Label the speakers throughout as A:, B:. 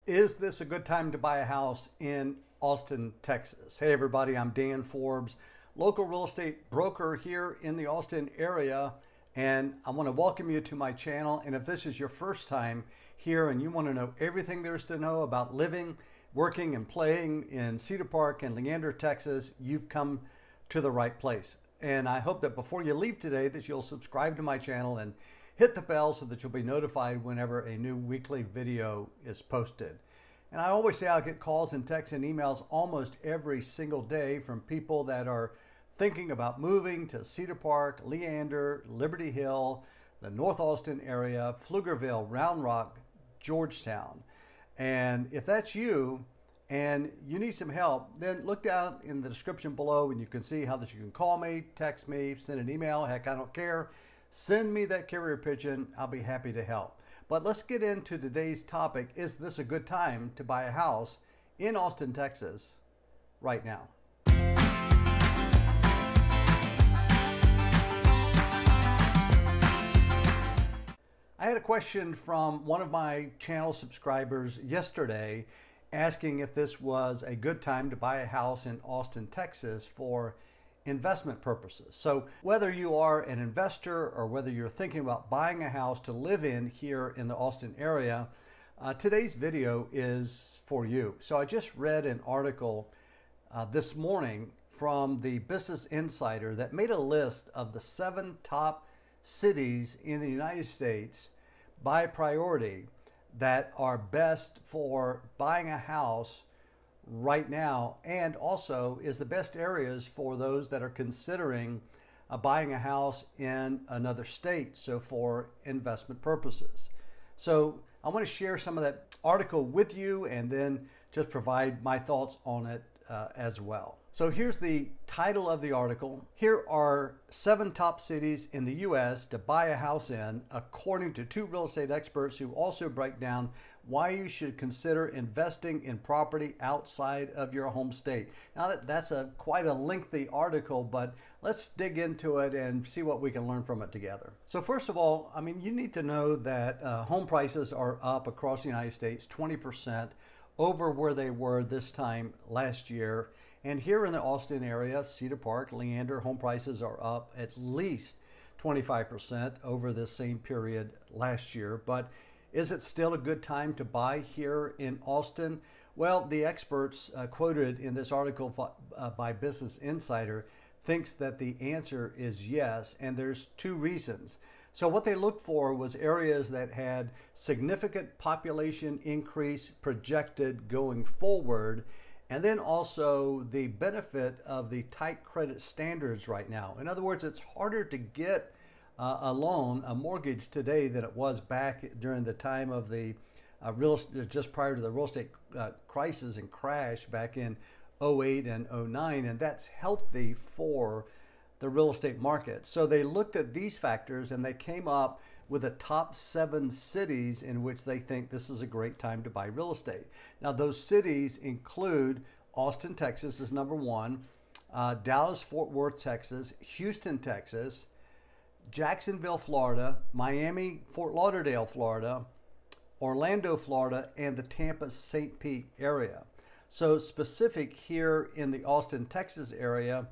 A: Is this a good time to buy a house in Austin, Texas? Hey everybody, I'm Dan Forbes, local real estate broker here in the Austin area, and I want to welcome you to my channel. And if this is your first time here and you want to know everything there's to know about living, working, and playing in Cedar Park and Leander, Texas, you've come to the right place. And I hope that before you leave today that you'll subscribe to my channel and hit the bell so that you'll be notified whenever a new weekly video is posted. And I always say I'll get calls and texts and emails almost every single day from people that are thinking about moving to Cedar Park, Leander, Liberty Hill, the North Austin area, Pflugerville, Round Rock, Georgetown. And if that's you and you need some help, then look down in the description below and you can see how that you can call me, text me, send an email. Heck, I don't care. Send me that carrier pigeon. I'll be happy to help. But let's get into today's topic. Is this a good time to buy a house in Austin, Texas right now? I had a question from one of my channel subscribers yesterday asking if this was a good time to buy a house in Austin, Texas for investment purposes. So whether you are an investor or whether you're thinking about buying a house to live in here in the Austin area, today's video is for you. So I just read an article this morning from the Business Insider that made a list of the 7 top cities in the United States by priority that are best for buying a house right now, and also is the best areas for those that are considering buying a house in another state, so for investment purposes. So I want to share some of that article with you and then just provide my thoughts on it as well. So here's the title of the article. Here are 7 top cities in the U.S. to buy a house in, according to 2 real estate experts who also break down why you should consider investing in property outside of your home state. Now that's quite a lengthy article, but let's dig into it and see what we can learn from it together. So first of all, I mean, you need to know that home prices are up across the United States 20% over where they were this time last year. And here in the Austin area, Cedar Park, Leander, home prices are up at least 25% over the same period last year. But is it still a good time to buy here in Austin? Well, the experts quoted in this article by Business Insider thinks that the answer is yes, and there's 2 reasons. So what they looked for was areas that had significant population increase projected going forward, and then also the benefit of the tight credit standards right now. In other words, it's harder to get a loan, a mortgage today than it was back during the time of the just prior to the real estate crisis and crash back in 08 and 09, and that's healthy for the real estate market. So they looked at these factors and they came up with the top 7 cities in which they think this is a great time to buy real estate. Now those cities include Austin, Texas is number 1, Dallas, Fort Worth, Texas, Houston, Texas, Jacksonville, Florida, Miami, Fort Lauderdale, Florida, Orlando, Florida, and the Tampa, St. Pete area. So specific here in the Austin, Texas area,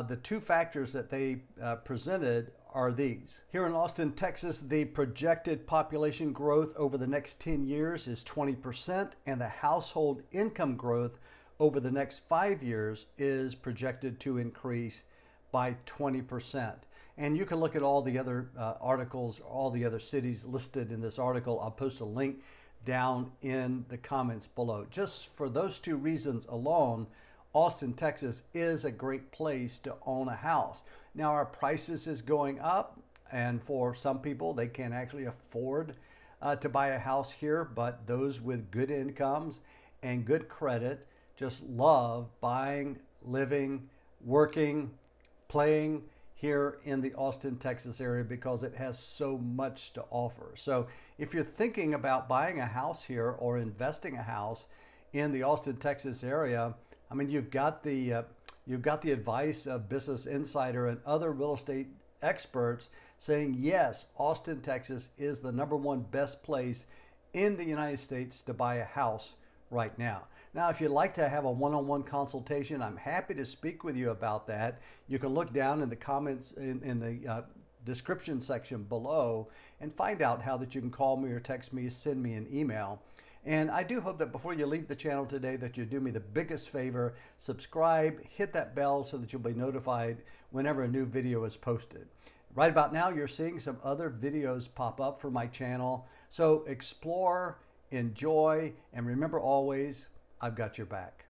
A: the 2 factors that they presented are these. Here in Austin, Texas, the projected population growth over the next 10 years is 20%, and the household income growth over the next 5 years is projected to increase by 20%. And you can look at all the other articles, all the other cities listed in this article. I'll post a link down in the comments below. Just for those 2 reasons alone, Austin, Texas is a great place to own a house. Now our prices is going up, and for some people they can't actually afford to buy a house here, but those with good incomes and good credit just love buying, living, working, playing here in the Austin, Texas area because it has so much to offer. So if you're thinking about buying a house here or investing a house in the Austin, Texas area, I mean, you've got the advice of Business Insider and other real estate experts saying, yes, Austin, Texas is the #1 best place in the United States to buy a house right now. Now, if you'd like to have a one-on-one consultation, I'm happy to speak with you about that. You can look down in the comments in the description section below and find out how that you can call me or text me, send me an email. And I do hope that before you leave the channel today that you do me the biggest favor, subscribe, hit that bell so that you'll be notified whenever a new video is posted. Right about now, you're seeing some other videos pop up for my channel. So explore, enjoy, and remember always, I've got your back.